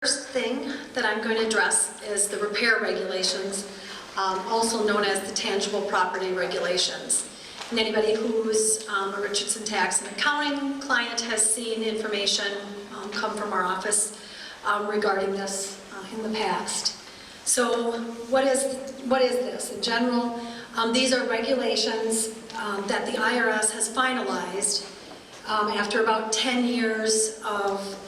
First thing that I'm going to address is the repair regulations, also known as the tangible property regulations. And anybody who's a Richardson Tax and Accounting client has seen information come from our office regarding this in the past. So what is this? In general, these are regulations that the IRS has finalized after about 10 years of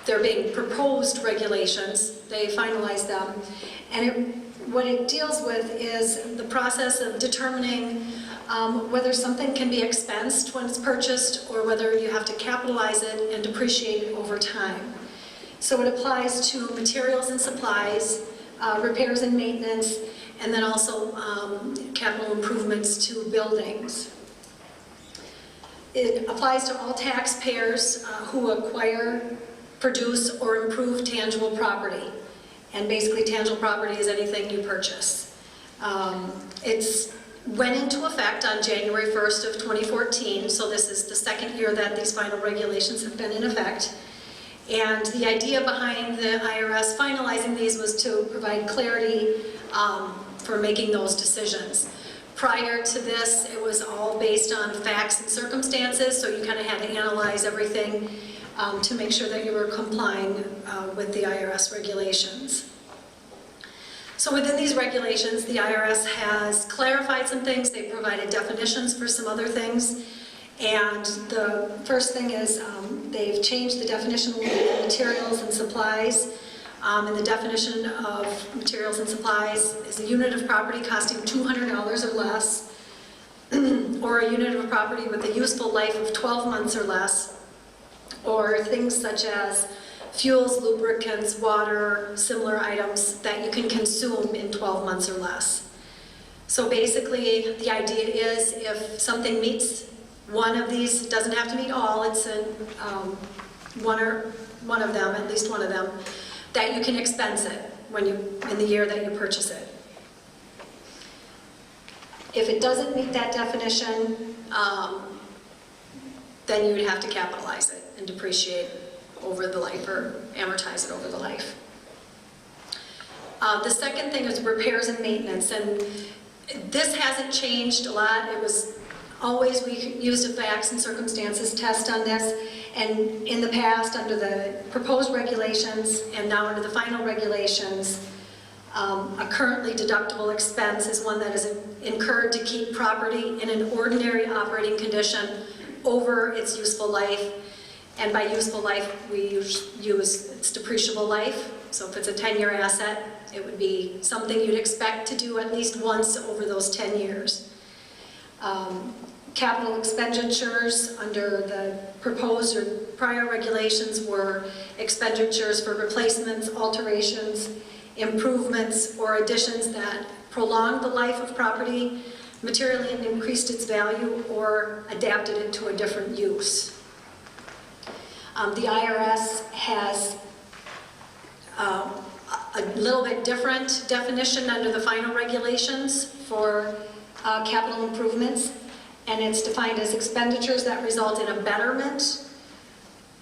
there being proposed regulations. They finalize them, and what it deals with is the process of determining whether something can be expensed when it's purchased or whether you have to capitalize it and depreciate it over time. So it applies to materials and supplies, repairs and maintenance, and then also capital improvements to buildings. It applies to all taxpayers who acquire, produce, or improve tangible property. And basically tangible property is anything you purchase. It went into effect on January 1st of 2014, so this is the second year that these final regulations have been in effect. And the idea behind the IRS finalizing these was to provide clarity for making those decisions. Prior to this, it was all based on facts and circumstances, so you kind of had to analyze everything to make sure that you were complying with the IRS regulations. So within these regulations, the IRS has clarified some things. They provided definitions for some other things. And the first thing is they've changed the definition of materials and supplies. And the definition of materials and supplies is a unit of property costing $200 or less, or a unit of property with a useful life of 12 months or less, or things such as fuels, lubricants, water, similar items that you can consume in 12 months or less. So basically, the idea is if something meets one of these, doesn't have to meet all, it's in one of them, at least one of them, that you can expense it when in the year that you purchase it. If it doesn't meet that definition, then you would have to capitalize it and depreciate over the life or amortize it over the life. The second thing is repairs and maintenance, and this hasn't changed a lot. It was always, we used a facts and circumstances test on this, and in the past, under the proposed regulations and now under the final regulations, a currently deductible expense is one that is incurred to keep property in an ordinary operating condition over its useful life. And by useful life, we use its depreciable life. So if it's a 10-year asset, it would be something you'd expect to do at least once over those 10 years. Capital expenditures under the proposed or prior regulations were expenditures for replacements, alterations, improvements, or additions that prolonged the life of property, materially increased its value, or adapted it to a different use. The IRS has a little bit different definition under the final regulations for capital improvements, and it's defined as expenditures that result in a betterment,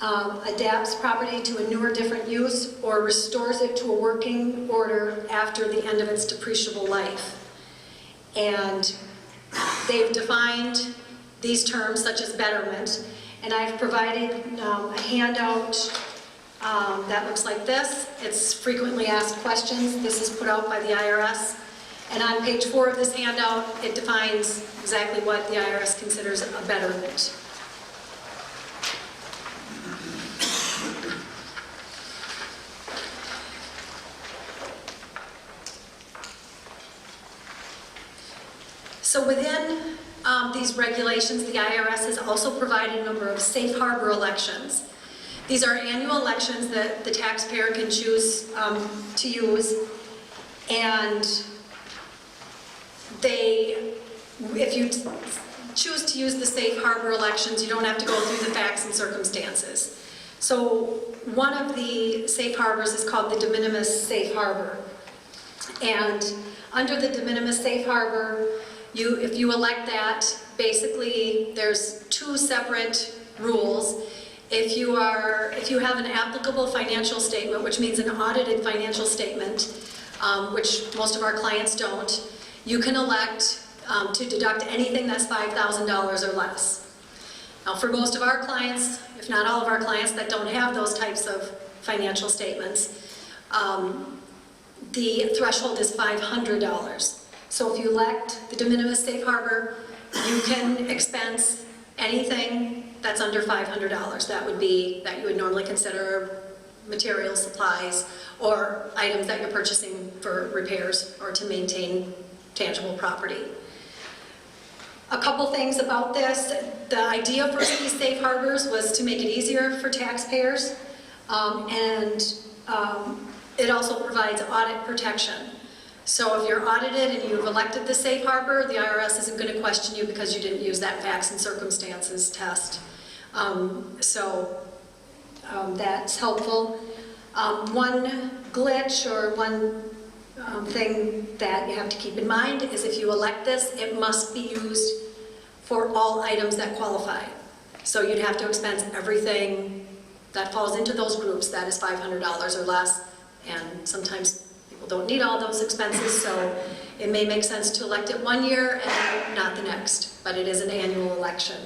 adapts property to a new or different use, or restores it to a working order after the end of its depreciable life. And they've defined these terms such as betterment, and I've provided a handout that looks like this. It's frequently asked questions. This is put out by the IRS. And on page 4 of this handout, it defines exactly what the IRS considers a betterment. So within these regulations, the IRS has also provided a number of safe harbor elections. These are annual elections that the taxpayer can choose to use, and if you choose to use the safe harbor elections, you don't have to go through the facts and circumstances. So one of the safe harbors is called the de minimis safe harbor. And under the de minimis safe harbor, if you elect that, basically there's two separate rules. if you have an applicable financial statement, which means an audited financial statement, which most of our clients don't, you can elect to deduct anything that's $5,000 or less. Now, for most of our clients, if not all of our clients that don't have those types of financial statements, the threshold is $500. So if you elect the de minimis safe harbor, you can expense anything that's under $500. That you would normally consider materials, supplies, or items that you're purchasing for repairs or to maintain tangible property. A couple things about this. The idea for these safe harbors was to make it easier for taxpayers, and it also provides audit protection. So if you're audited and you've elected the safe harbor, the IRS isn't going to question you because you didn't use that facts and circumstances test. That's helpful. One glitch or one thing that you have to keep in mind is if you elect this, it must be used for all items that qualify. So you'd have to expense everything that falls into those groups that is $500 or less, and sometimes people don't need all those expenses, so it may make sense to elect it one year and not the next, but it is an annual election.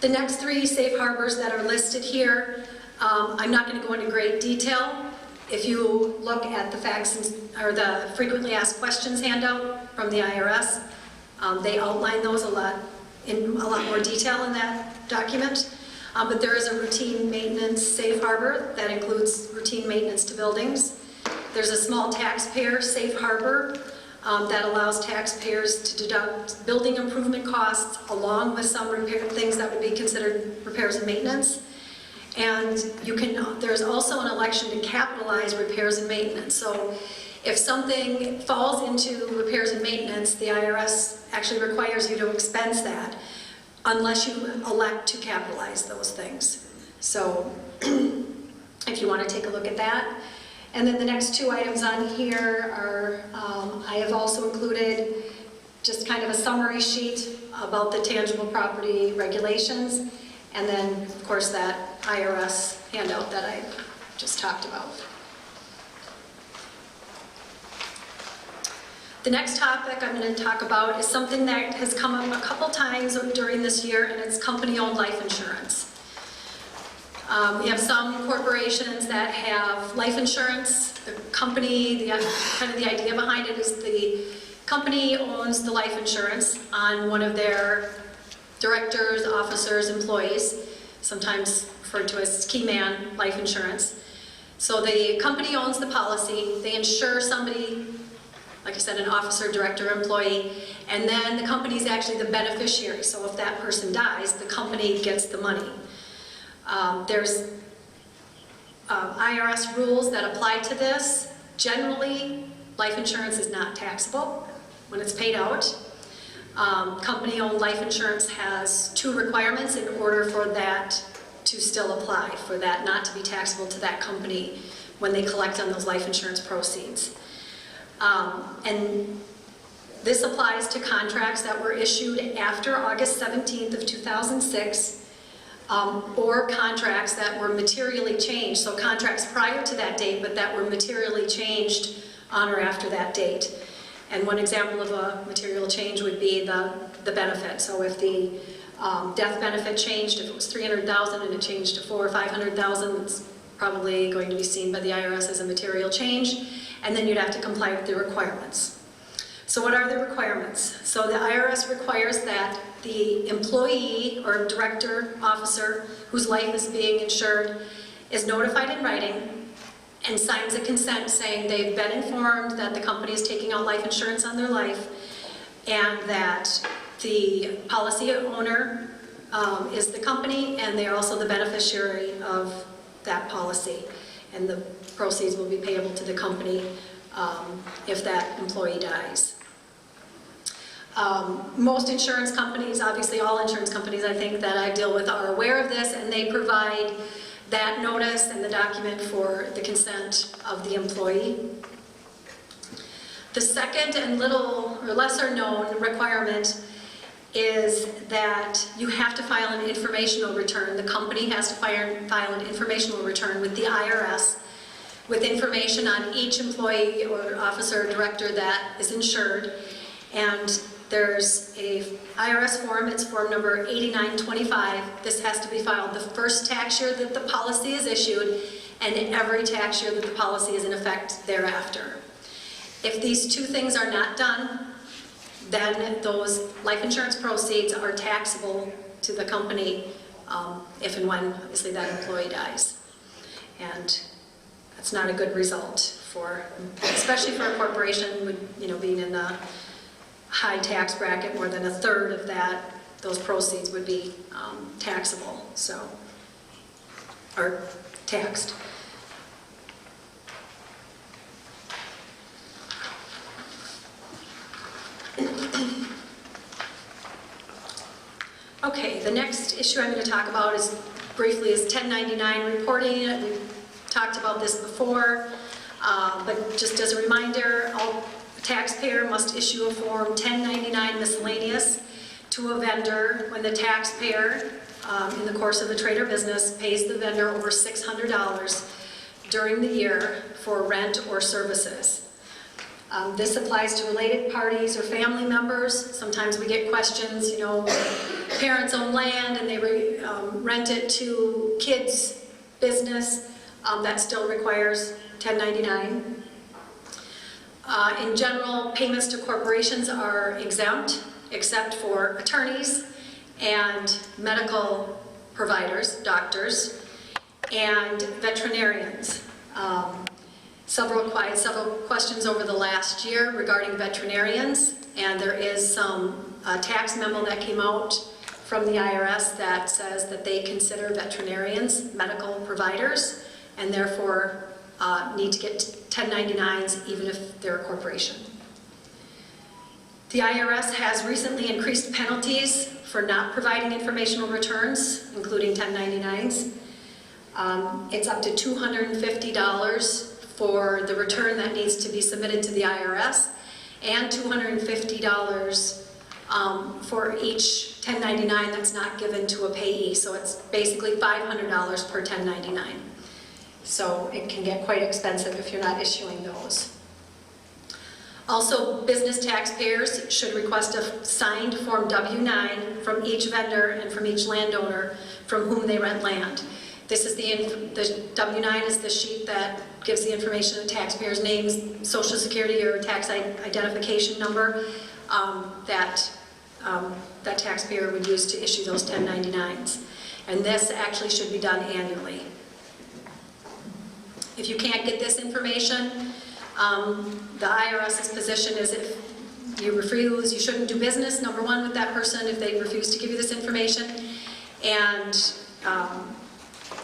The next three safe harbors that are listed here, I'm not going to go into great detail. If you look at the facts or the frequently asked questions handout from the IRS, they outline those in a lot more detail in that document. But there is a routine maintenance safe harbor that includes routine maintenance to buildings. There's a small taxpayer safe harbor that allows taxpayers to deduct building improvement costs along with some things that would be considered repairs and maintenance. And there's also an election to capitalize repairs and maintenance. So if something falls into repairs and maintenance, the IRS actually requires you to expense that unless you elect to capitalize those things. So if you want to take a look at that. And then the next two items on here are, I have also included just kind of a summary sheet about the tangible property regulations, and then of course that IRS handout that I just talked about. The next topic I'm going to talk about is something that has come up a couple times during this year, and it's company-owned life insurance. We have some corporations that have life insurance. The company, kind of the idea behind it is the company owns the life insurance on one of their directors, officers, employees, sometimes referred to as key man life insurance. So the company owns the policy, they insure somebody, like I said, an officer, director, employee, and then the company is actually the beneficiary. So if that person dies, the company gets the money. There's IRS rules that apply to this. Generally, life insurance is not taxable when it's paid out. Company-owned life insurance has two requirements in order for that to still apply, for that not to be taxable to that company when they collect on those life insurance proceeds. And this applies to contracts that were issued after August 17th of 2006, or contracts that were materially changed, so contracts prior to that date, but that were materially changed on or after that date. And one example of a material change would be the benefit. So if the death benefit changed, if it was $300,000 and it changed to $400,000 or $500,000, it's probably going to be seen by the IRS as a material change, and then you'd have to comply with the requirements. So what are the requirements? So the IRS requires that the employee or director, officer, whose life is being insured is notified in writing and signs a consent saying they've been informed that the company is taking out life insurance on their life, and that the policy owner is the company, and they're also the beneficiary of that policy, and the proceeds will be payable to the company if that employee dies. Most insurance companies, obviously all insurance companies I think that I deal with are aware of this, and they provide that notice and the document for the consent of the employee. The second and little or lesser known requirement is that you have to file an informational return. The company has to file an informational return with the IRS with information on each employee or officer or director that is insured. And there's a IRS form, it's form number 8925. This has to be filed the first tax year that the policy is issued and every tax year that the policy is in effect thereafter. If these two things are not done, then those life insurance proceeds are taxable to the company if and when, obviously, that employee dies. And that's not a good result for, especially for a corporation, being in the high tax bracket. More than a third of that, those proceeds would be taxable, or taxed. Okay, the next issue I'm going to talk about is 1099 reporting. We've talked about this before, but just as a reminder, a taxpayer must issue a form 1099 miscellaneous to a vendor when the taxpayer, in the course of a trade or business, pays the vendor over $600 during the year for rent or services. This applies to related parties or family members. Sometimes we get questions, parents own land and they rent it to kids' business. That still requires 1099. In general, payments to corporations are exempt, except for attorneys and medical providers, doctors, and veterinarians. Several questions over the last year regarding veterinarians, and there is some tax memo that came out from the IRS that says that they consider veterinarians medical providers and therefore need to get 1099s even if they're a corporation. The IRS has recently increased penalties for not providing informational returns, including 1099s. It's up to $250 for the return that needs to be submitted to the IRS, and $250 for each 1099 that's not given to a payee. So it's basically $500 per 1099. So it can get quite expensive if you're not issuing those. Also, business taxpayers should request a signed Form W-9 from each vendor and from each landowner from whom they rent land. This is the W-9 is the sheet that gives the information of the taxpayer's names, social security or tax identification number that taxpayer would use to issue those 1099s. And this actually should be done annually. If you can't get this information, the IRS's position is if you refuse, you shouldn't do business, number one, with that person if they refuse to give you this information. And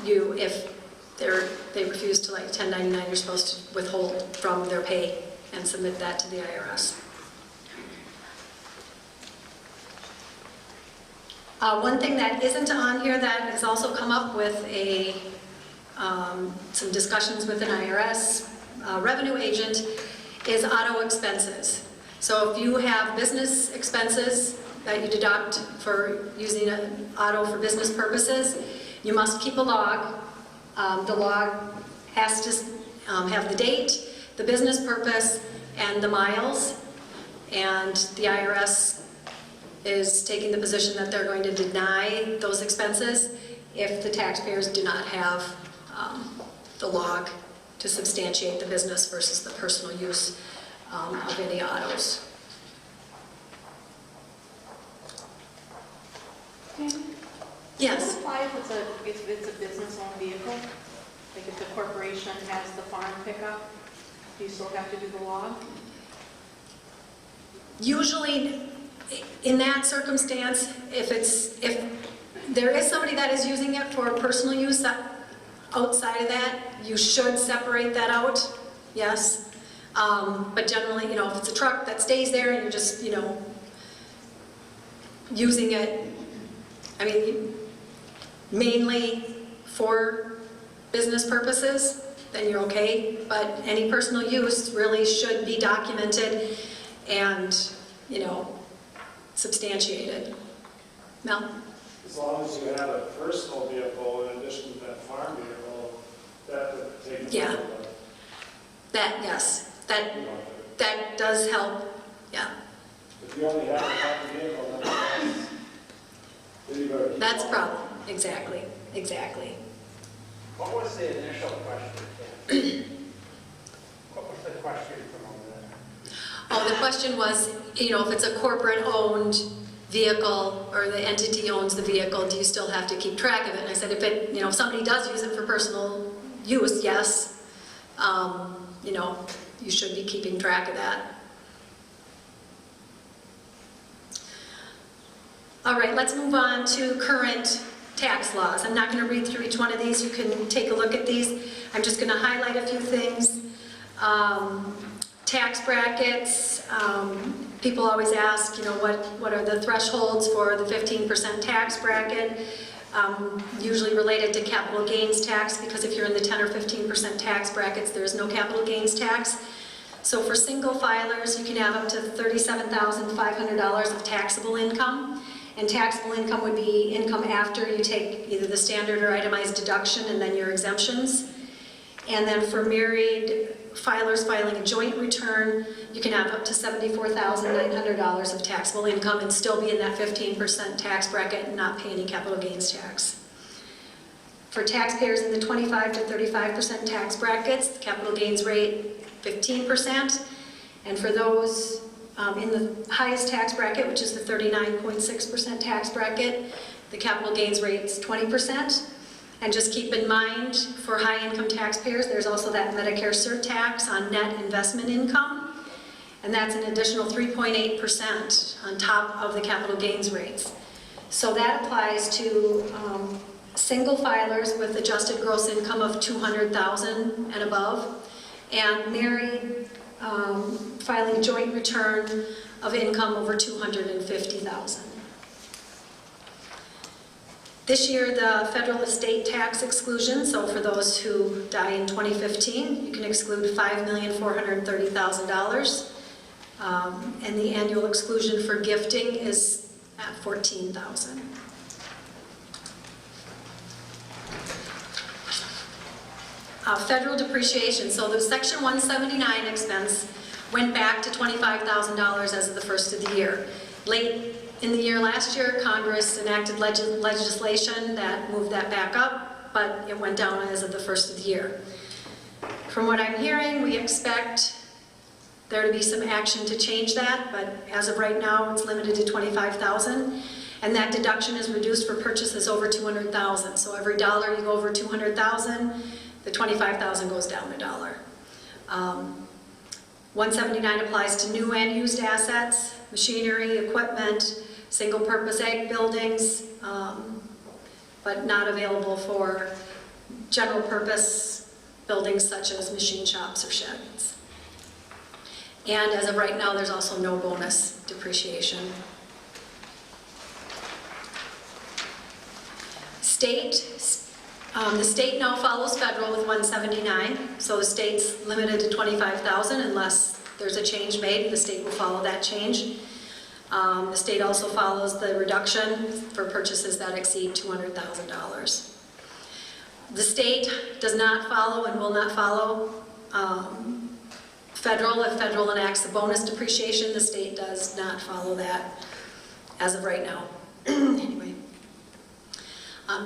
if they refuse to 1099, you're supposed to withhold from their pay and submit that to the IRS. One thing that isn't on here that has also come up with some discussions with an IRS revenue agent is auto expenses. So if you have business expenses that you deduct for using an auto for business purposes, you must keep a log. The log has to have the date, the business purpose, and the miles. And the IRS is taking the position that they're going to deny those expenses if the taxpayers do not have the log to substantiate the business versus the personal use of any autos. Yes? Does it apply if it's a business-owned vehicle? Like if the corporation has the farm pickup, do you still have to do the log? Usually, in that circumstance, if there is somebody that is using it for personal use outside of that, you should separate that out, yes. But generally, if it's a truck that stays there and you're just, using it, mainly for business purposes, then you're okay. But any personal use really should be documented and, substantiated. Mel? As long as you have a personal vehicle in addition to that farm vehicle, that would take care of it. That, yes, that does help, yeah. If you only have a farm vehicle, then you better keep That's a on. problem, exactly, exactly. What was the initial question, Ken? What was the question from over there? Oh, the question was, you know, if it's a corporate-owned vehicle or the entity owns the vehicle, do you still have to keep track of it? And I said, if somebody does use it for personal use, yes. You know, you should be keeping track of that. All right, let's move on to current tax laws. I'm not going to read through each one of these. You can take a look at these. I'm just going to highlight a few things. Tax brackets. People always ask, you know, what are the thresholds for the 15% tax bracket? Usually related to capital gains tax, because if you're in the 10 or 15% tax brackets, there's no capital gains tax. So for single filers, you can have up to $37,500 of taxable income. And taxable income would be income after you take either the standard or itemized deduction and then your exemptions. And then for married filers filing a joint return, you can have up to $74,900 of taxable income and still be in that 15% tax bracket and not pay any capital gains tax. For taxpayers in the 25 to 35% tax brackets, the capital gains rate 15%. And for those in the highest tax bracket, which is the 39.6% tax bracket, the capital gains rate is 20%. And just keep in mind, for high-income taxpayers, there's also that Medicare surtax on net investment income, and that's an additional 3.8% on top of the capital gains rates. So that applies to single filers with adjusted gross income of $200,000 and above, and married filing a joint return of income over $250,000. This year, the federal estate tax exclusion, so for those who die in 2015, you can exclude $5,430,000. And the annual exclusion for gifting is at $14,000. Federal depreciation, so the Section 179 expense went back to $25,000 as of the first of the year. Late in the year last year, Congress enacted legislation that moved that back up, but it went down as of the first of the year. From what I'm hearing, we expect there to be some action to change that, but as of right now, it's limited to $25,000, and that deduction is reduced for purchases over $200,000. So every dollar you go over $200,000, the $25,000 goes down a dollar. 179 applies to new and used assets, machinery, equipment, single-purpose ag buildings, but not available for general-purpose buildings such as machine shops or sheds. And as of right now, there's also no bonus depreciation. The state now follows federal with 179, so the state's limited to $25,000 unless there's a change made. The state will follow that change. The state also follows the reduction for purchases that exceed $200,000. The state does not follow and will not follow federal. If federal enacts a bonus depreciation, the state does not follow that as of right now. Anyway.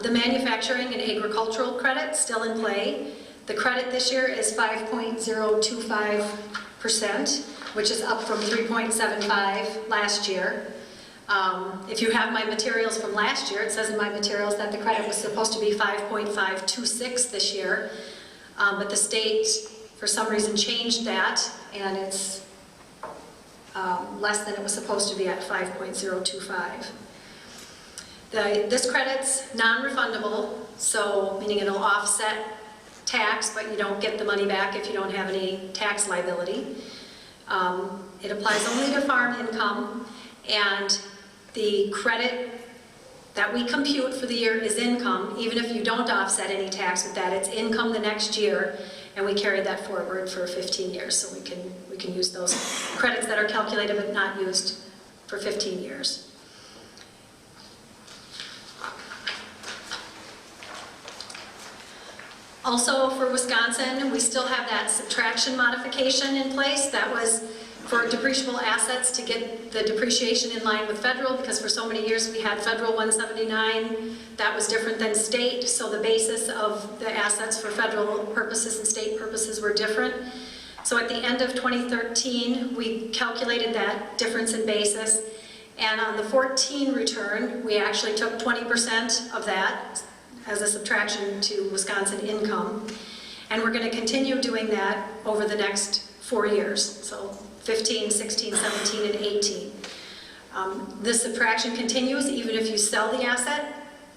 The manufacturing and agricultural credit still in play. The credit this year is 5.025%, which is up from 3.75 last year. If you have my materials from last year, it says in my materials that the credit was supposed to be 5.526 this year, but the state, for some reason, changed that, and it's less than it was supposed to be at 5.025. This credit's non-refundable, so meaning it'll offset tax, but you don't get the money back if you don't have any tax liability. It applies only to farm income, and the credit that we compute for the year is income. Even if you don't offset any tax with that, it's income the next year, and we carry that forward for 15 years, so we can use those credits that are calculated but not used for 15 years. Also for Wisconsin, we still have that subtraction modification in place. That was for depreciable assets to get the depreciation in line with federal, because for so many years we had federal 179. That was different than state, so the basis of the assets for federal purposes and state purposes were different. So at the end of 2013, we calculated that difference in basis, and on the 14 return, we actually took 20% of that as a subtraction to Wisconsin income. And we're going to continue doing that over the next 4 years, so 15, 16, 17, and 18. This subtraction continues even if you sell the asset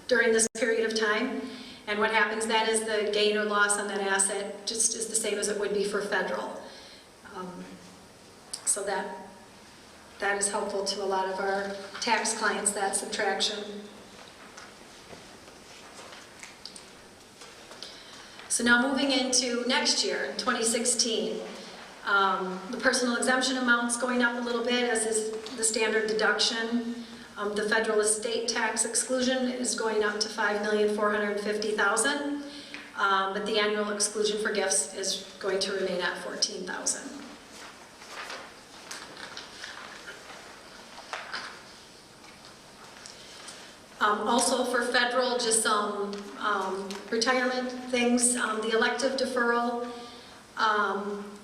during this period of time. And what happens then is the gain or loss on that asset just is the same as it would be for federal. So that is helpful to a lot of our tax clients, that subtraction. So now moving into next year, 2016, the personal exemption amount's going up a little bit, as is the standard deduction. The federal estate tax exclusion is going up to $5,450,000, but the annual exclusion for gifts is going to remain at $14,000. Also for federal, just some retirement things. The elective deferral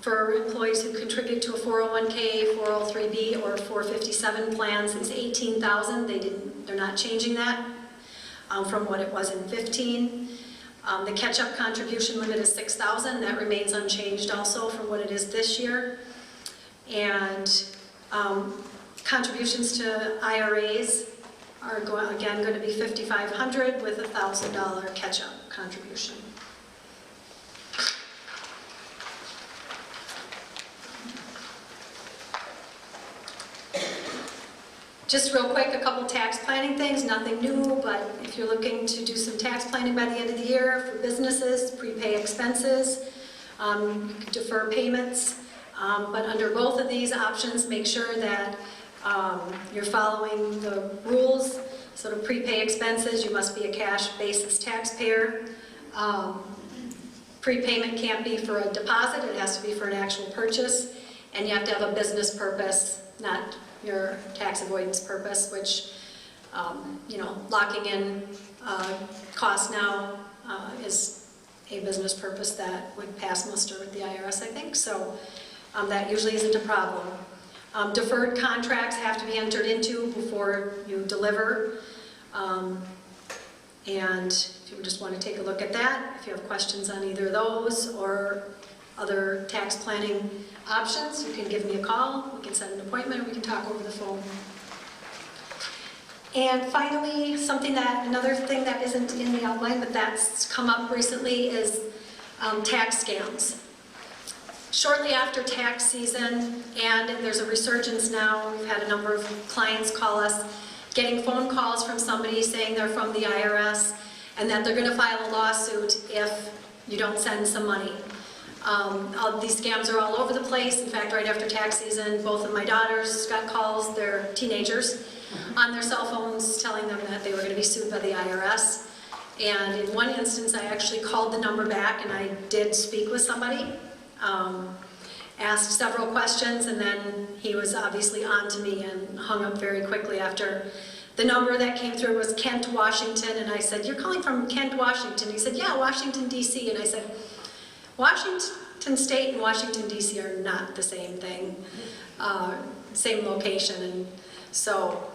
for employees who contribute to a 401k, 403b, or 457 plans is $18,000. They're not changing that from what it was in 15. The catch-up contribution limit is $6,000. That remains unchanged also from what it is this year. And contributions to IRAs are again going to be $5,500 with a $1,000 catch-up contribution. Just real quick, a couple tax planning things, nothing new, but if you're looking to do some tax planning by the end of the year for businesses, prepay expenses, you can defer payments, but under both of these options, make sure that you're following the rules. So to prepay expenses, you must be a cash basis taxpayer. Prepayment can't be for a deposit, it has to be for an actual purchase, and you have to have a business purpose, not your tax avoidance purpose, which, locking in costs now is a business purpose that would pass muster with the IRS, I think, so that usually isn't a problem. Deferred contracts have to be entered into before you deliver, and if you just want to take a look at that, if you have questions on either of those or other tax planning options, you can give me a call, we can set an appointment, or we can talk over the phone. And finally, another thing that isn't in the outline, but that's come up recently, is tax scams. Shortly after tax season, and there's a resurgence now, we've had a number of clients call us, getting phone calls from somebody saying they're from the IRS, and that they're going to file a lawsuit if you don't send some money. These scams are all over the place. In fact, right after tax season, both of my daughters got calls, they're teenagers, on their cell phones telling them that they were going to be sued by the IRS. And in one instance, I actually called the number back, and I did speak with somebody, asked several questions, and then he was obviously on to me and hung up very quickly after. The number that came through was Kent, Washington, and I said, "You're calling from Kent, Washington?" He said, "Yeah, Washington, D.C." And I said, "Washington State and Washington, D.C. are not the same thing, same location." And so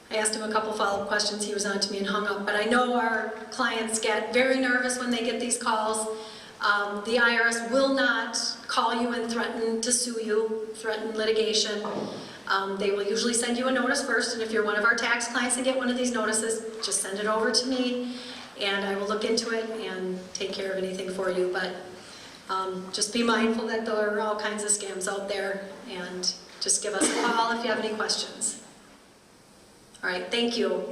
I asked him a couple follow-up questions, he was on to me and hung up. But I know our clients get very nervous when they get these calls. The IRS will not call you and threaten to sue you, threaten litigation. They will usually send you a notice first, and if you're one of our tax clients and get one of these notices, just send it over to me, and I will look into it and take care of anything for you. But just be mindful that there are all kinds of scams out there, and just give us a call if you have any questions. All right, thank you.